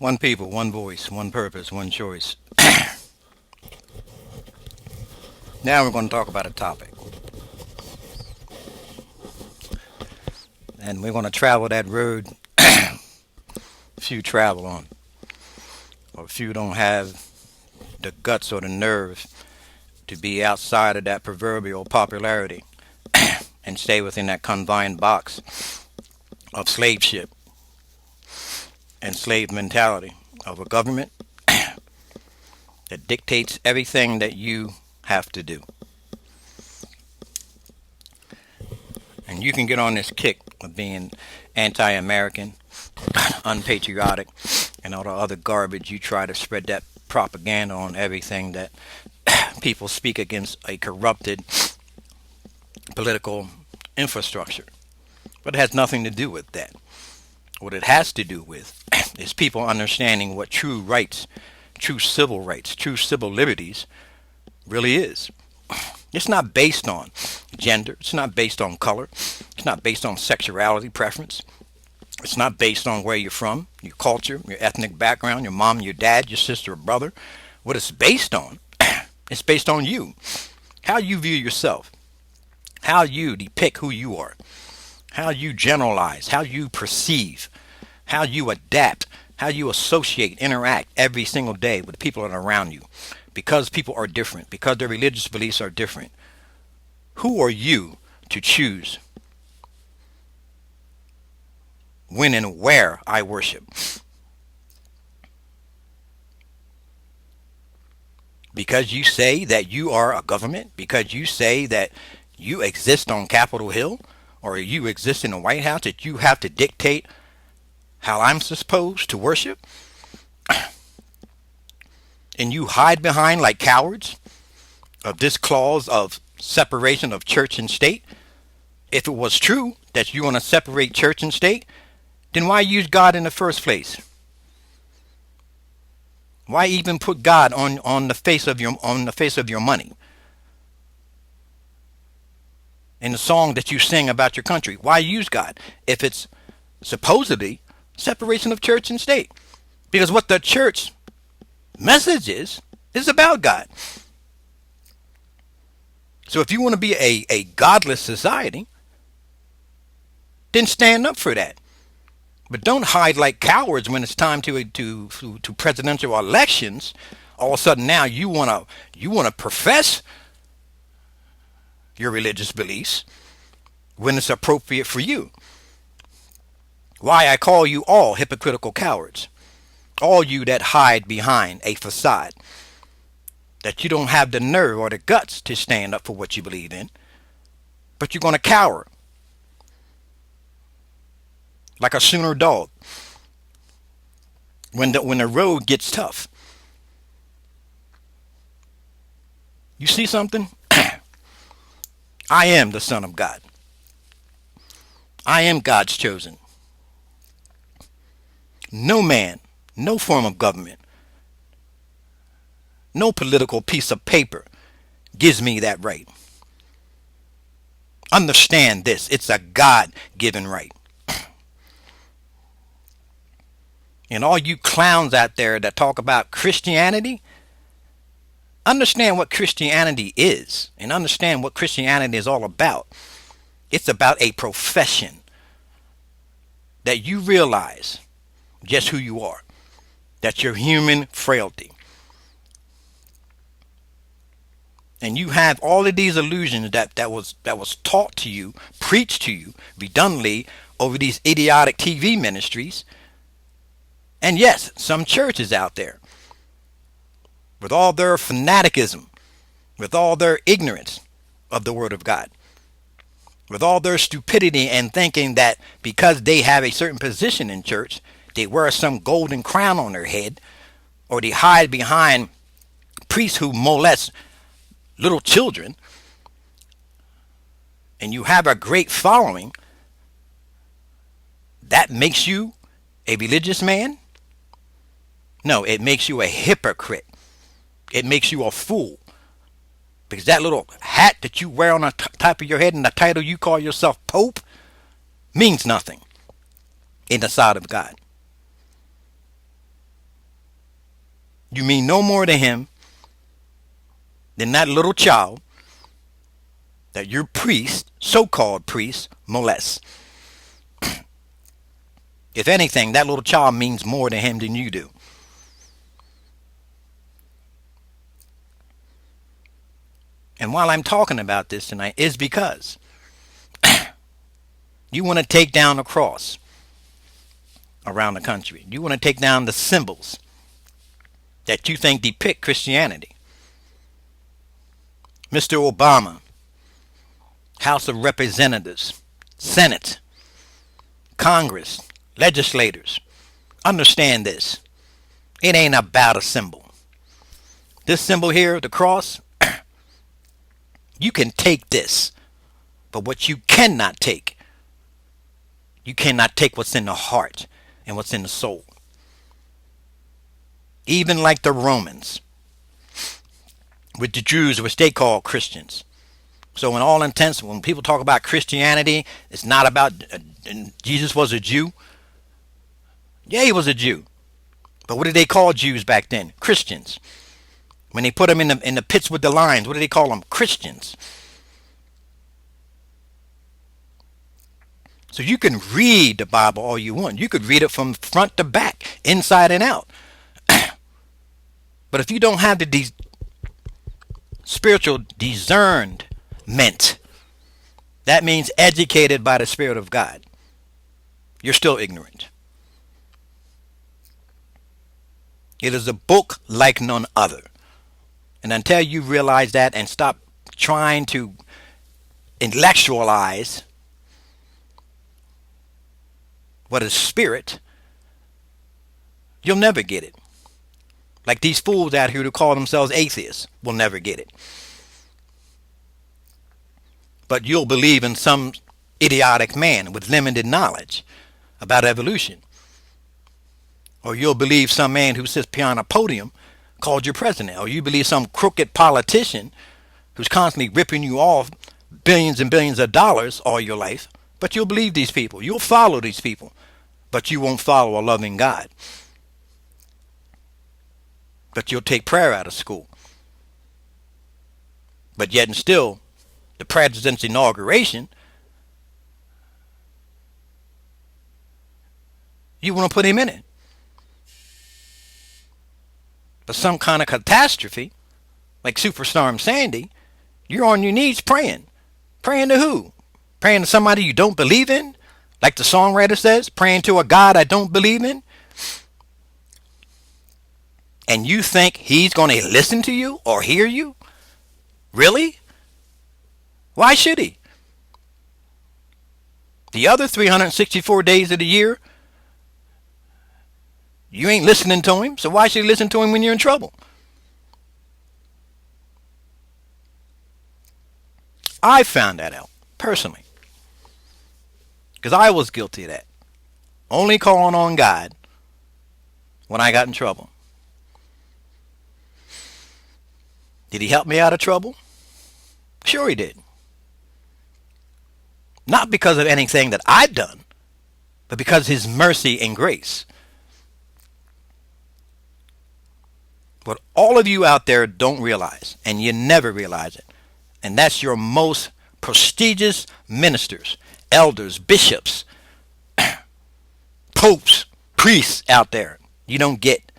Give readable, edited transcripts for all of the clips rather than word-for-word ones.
One people, one voice, one purpose, one choice. Now we're going to talk about a topic. And we're going to travel that road few travel on, or few don't have the guts or the nerve to be outside of that proverbial popularity and stay within that confined box of slave ship and slave mentality of a government that dictates everything that you have to do. And you can get on this kick of being anti American, unpatriotic, and all the other garbage. You try to spread that propaganda on everything that people speak against a corrupted political infrastructure. But it has nothing to do with that. What it has to do with is people understanding what true rights, true civil rights, true civil liberties really is. It's not based on gender. It's not based on color. It's not based on sexuality preference. It's not based on where you're from, your culture, your ethnic background, your mom, your dad, your sister or brother. What it's based on, it's based on you. How you view yourself. How you depict who you are. How you generalize. How you perceive. How you adapt. How you associate, interact every single day with the people that are around you. Because people are different. Because their religious beliefs are different. Who are you to choose when and where I worship? Because you say that you are a government? Because you say that you exist on Capitol Hill? Or you exist in the White House, that you have to dictate how I'm supposed to worship? And you hide behind like cowards of this clause of separation of church and state? If it was true that you want to separate church and state, then why use God in the first place? Why even put God on the face of your money? In the song that you sing about your country, why use God if it's supposedly separation of church and state? Because what the church message is about God. So if you want to be a godless society, then stand up for that. But don't hide like cowards when it's time to presidential elections. All of a sudden now you wanna profess your religious beliefs when it's appropriate for you. Why I call you all hypocritical cowards. All you that hide behind a facade. That you don't have the nerve or the guts to stand up for what you believe in. But you're going to cower. Like a sooner dog. When the road gets tough. You see something? I am the Son of God. I am God's chosen. No man, no form of government, no political piece of paper gives me that right. Understand this. It's a God-given right. And all you clowns out there that talk about Christianity, understand what Christianity is and understand what Christianity is all about. It's about a profession that you realize just who you are. That's your human frailty. And you have all of these illusions that was taught to you, preached to you redundantly over these idiotic TV ministries. And yes, some churches out there, with all their fanaticism, with all their ignorance of the Word of God, with all their stupidity and thinking that because they have a certain position in church, they wear some golden crown on their head, or they hide behind priests who molest little children, and you have a great following, that makes you a religious man? No, it makes you a hypocrite. It makes you a fool. Because that little hat that you wear on the top of your head and the title you call yourself Pope means nothing in the sight of God. You mean no more to him than that little child that your priest, so-called priest, molests. If anything, that little child means more to him than you do. And while I'm talking about this tonight, is because you want to take down the cross around the country. You want to take down the symbols that you think depict Christianity. Mr. Obama, House of Representatives, Senate, Congress, legislators, understand this. It ain't about a symbol. This symbol here, the cross, you can take this, but what you cannot take, you cannot take what's in the heart and what's in the soul. Even like the Romans, with the Jews, which they call Christians. So in all intents, when people talk about Christianity, it's not about Jesus was a Jew. Yeah, he was a Jew. But what did they call Jews back then? Christians. When they put them in the pits with the lions, what did they call them? Christians. So you can read the Bible all you want. You could read it from front to back, inside and out. But if you don't have the spiritual discernment, that means educated by the Spirit of God, you're still ignorant. It is a book like none other. And until you realize that and stop trying to intellectualize what is spirit, you'll never get it. Like these fools out here who call themselves atheists will never get it. But you'll believe in some idiotic man with limited knowledge about evolution. Or you'll believe some man who sits behind a podium called your president. Or you believe some crooked politician who's constantly ripping you off billions and billions of dollars all your life. But you'll believe these people. You'll follow these people. But you won't follow a loving God. But you'll take prayer out of school. But yet and still, the president's inauguration, you want to put him in it. But some kind of catastrophe, like Superstorm Sandy, you're on your knees praying. Praying to who? Praying to somebody you don't believe in? Like the songwriter says, praying to a God I don't believe in? And you think he's going to listen to you or hear you? Really? Why should he? The other 364 days of the year, you ain't listening to him, so why should you listen to him when you're in trouble? I found that out, personally. Because I was guilty of that. Only calling on God when I got in trouble. Did he help me out of trouble? Sure he did. Not because of anything that I'd done, but because of his mercy and grace. What all of you out there don't realize, and you never realize it, and that's your most prestigious ministers, elders, bishops, popes, priests out there, you don't get.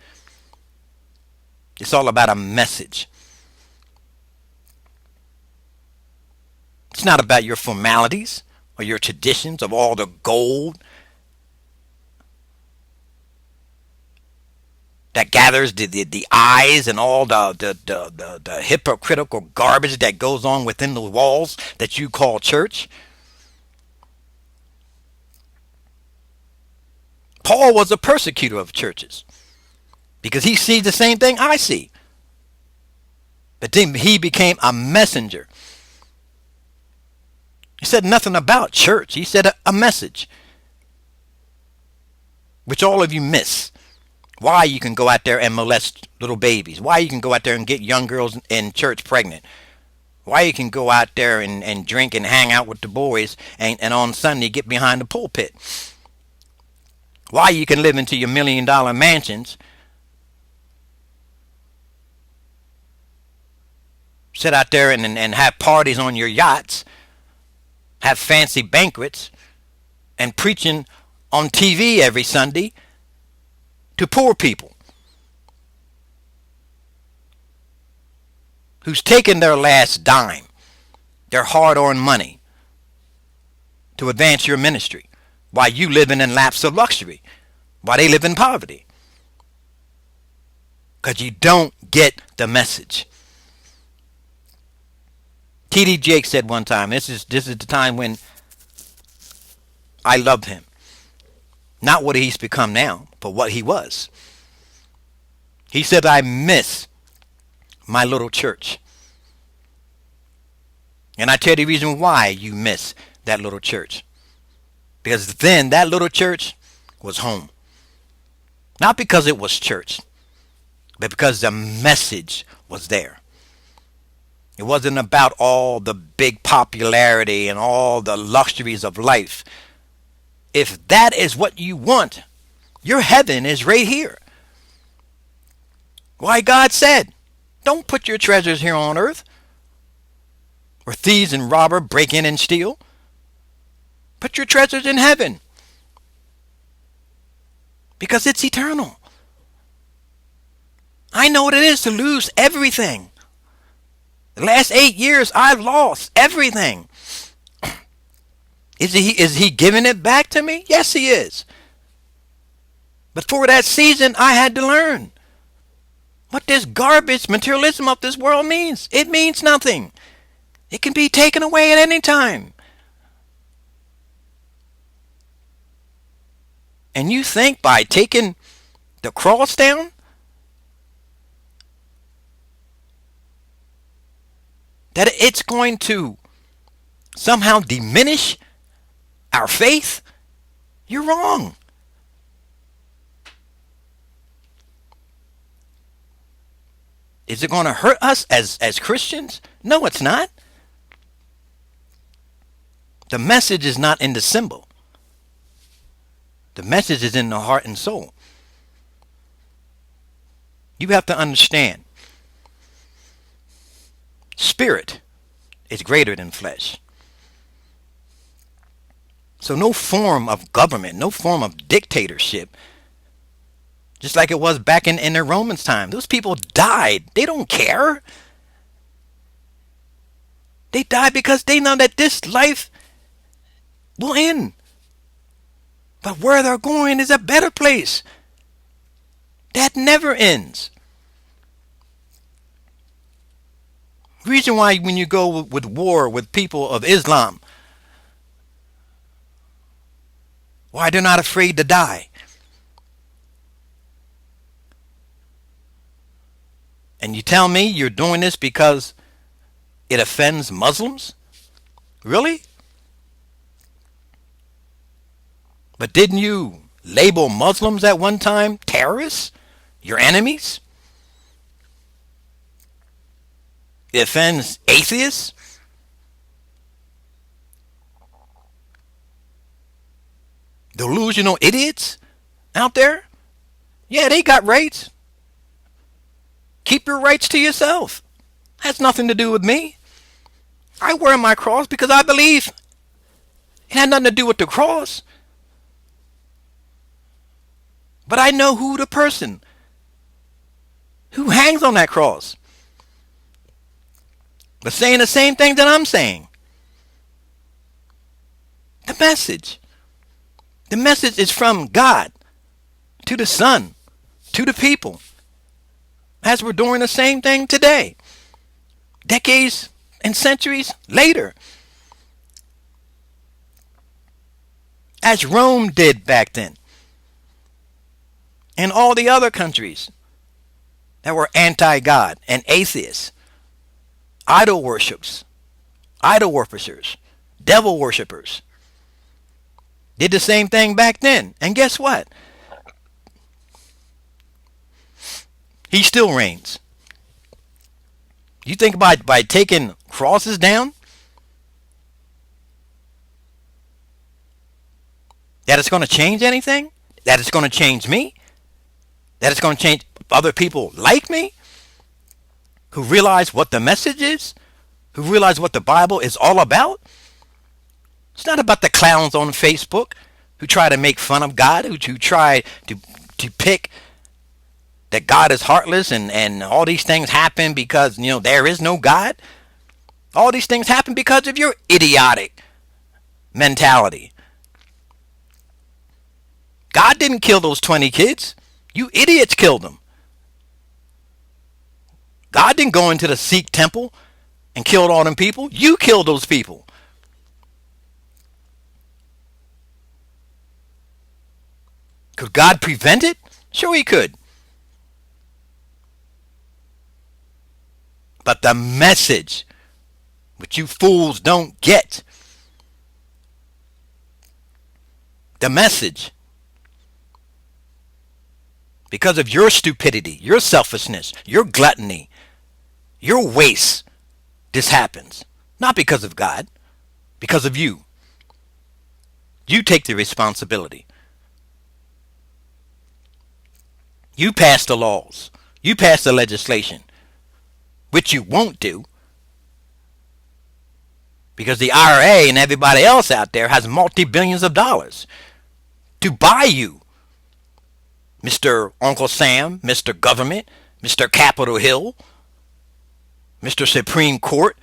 It's all about a message. It's not about your formalities or your traditions of all the gold that gathers the eyes and all the hypocritical garbage that goes on within the walls that you call church. Paul was a persecutor of churches because he sees the same thing I see. But then he became a messenger. He said nothing about church. He said a message, which all of you miss. Why you can go out there and molest little babies. Why you can go out there and get young girls in church pregnant. Why you can go out there and drink and hang out with the boys and on Sunday get behind the pulpit. Why you can live into your $1 million mansions sit out there and have parties on your yachts, have fancy banquets, and preaching on TV every Sunday to poor people who's taken their last dime, their hard-earned money, to advance your ministry while you living in laps of luxury, while they live in poverty. Because you don't get the message. T.D. Jakes said one time, this is the time when I loved him. Not what he's become now, but what he was. He said, I miss my little church. And I tell you the reason why you miss that little church. Because then that little church was home. Not because it was church, but because the message was there. It wasn't about all the big popularity and all the luxuries of life. If that is what you want, your heaven is right here. Why God said, don't put your treasures here on earth, where thieves and robbers break in and steal. Put your treasures in heaven, because it's eternal. I know what it is to lose everything. The last 8 years, I've lost everything. Is he giving it back to me? Yes, he is. But for that season, I had to learn what this garbage materialism of this world means. It means nothing. It can be taken away at any time. And you think by taking the cross down, that it's going to somehow diminish our faith? You're wrong. Is it going to hurt us as Christians? No, it's not. The message is not in the symbol. The message is in the heart and soul. You have to understand, spirit is greater than flesh. So no form of government, no form of dictatorship, just like it was back in the Romans' time. Those people died. They don't care. They died because they know that this life will end. But where they're going is a better place. That never ends. Reason why when you go with war with people of Islam, why they're not afraid to die. And you tell me you're doing this because it offends Muslims? Really? But didn't you label Muslims at one time terrorists? Your enemies? It offends atheists? Delusional idiots out there? Yeah, they got rights. Keep your rights to yourself. Has nothing to do with me. I wear my cross because I believe it had nothing to do with the cross. But I know who the person who hangs on that cross, but saying the same thing that I'm saying. The message. The message is from God to the Son, to the people. As we're doing the same thing today. Decades and centuries later. As Rome did back then. And all the other countries that were anti-God and atheists. Idol worshippers, devil worshippers. Did the same thing back then. And guess what? He still reigns. You think about by taking crosses down, that it's going to change anything? That it's going to change me? That it's going to change other people like me? who realize what the message is, who realize what the Bible is all about. It's not about the clowns on Facebook who try to make fun of God, who try to pick that God is heartless and all these things happen because, there is no God. All these things happen because of your idiotic mentality. God didn't kill those 20 kids. You idiots killed them. God didn't go into the Sikh temple and killed all them people. You killed those people. Could God prevent it? Sure he could. But the message, which you fools don't get, the message, because of your stupidity, your selfishness, your gluttony, your waste, this happens. Not because of God, because of you. You take the responsibility. You pass the laws. You pass the legislation, which you won't do because the IRA and everybody else out there has multi-billions of dollars to buy you, Mr. Uncle Sam, Mr. Government, Mr. Capitol Hill, Mr. Supreme Court,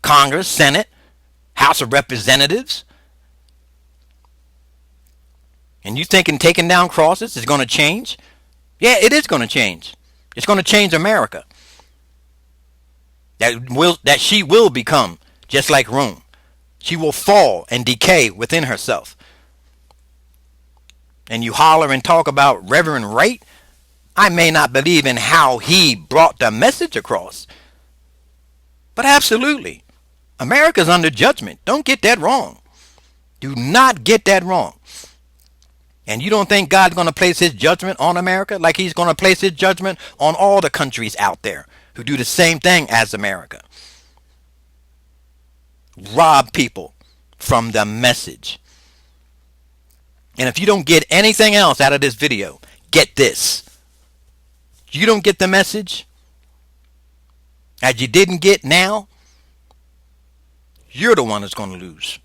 Congress, Senate, House of Representatives. And you thinking taking down crosses is going to change? Yeah, it is going to change. It's going to change America. That she will become just like Rome. She will fall and decay within herself. And you holler and talk about Reverend Wright. I may not believe in how he brought the message across, but absolutely, America's under judgment. Don't get that wrong. Do not get that wrong. And you don't think God's going to place his judgment on America like he's going to place his judgment on all the countries out there who do the same thing as America? Rob people from the message. And if you don't get anything else out of this video, get this. You don't get the message, as you didn't get now, you're the one that's going to lose.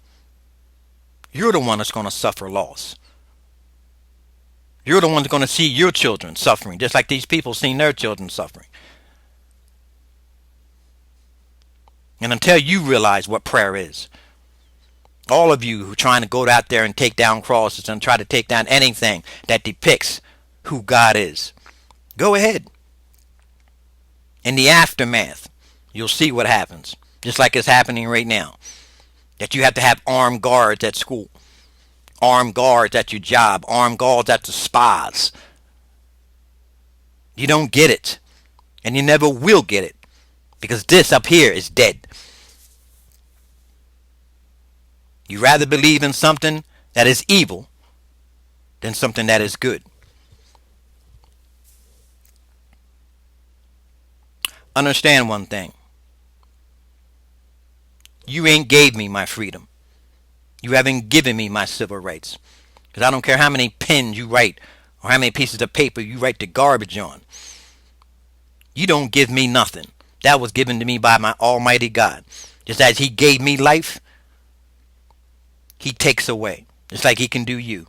You're the one that's going to suffer loss. You're the one that's going to see your children suffering, just like these people seen their children suffering. And until you realize what prayer is, all of you who are trying to go out there and take down crosses and try to take down anything that depicts who God is, go ahead. In the aftermath, you'll see what happens. Just like it's happening right now. That you have to have armed guards at school. Armed guards at your job. Armed guards at the spas. You don't get it. And you never will get it. Because this up here is dead. You rather believe in something that is evil than something that is good. Understand one thing. You ain't gave me my freedom. You haven't given me my civil rights. Because I don't care how many pens you write or how many pieces of paper you write the garbage on. You don't give me nothing. That was given to me by my Almighty God. Just as he gave me life, he takes away. Just like he can do you.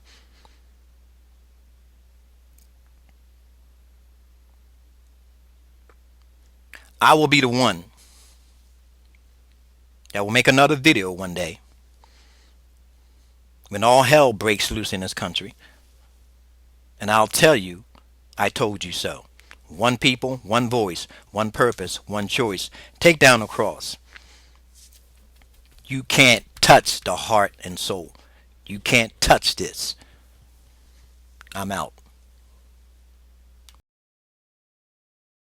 I will be the one that will make another video one day when all hell breaks loose in this country. And I'll tell you, I told you so. One people, one voice, one purpose, one choice. Take down the cross. You can't touch the heart and soul. You can't touch this. I'm out.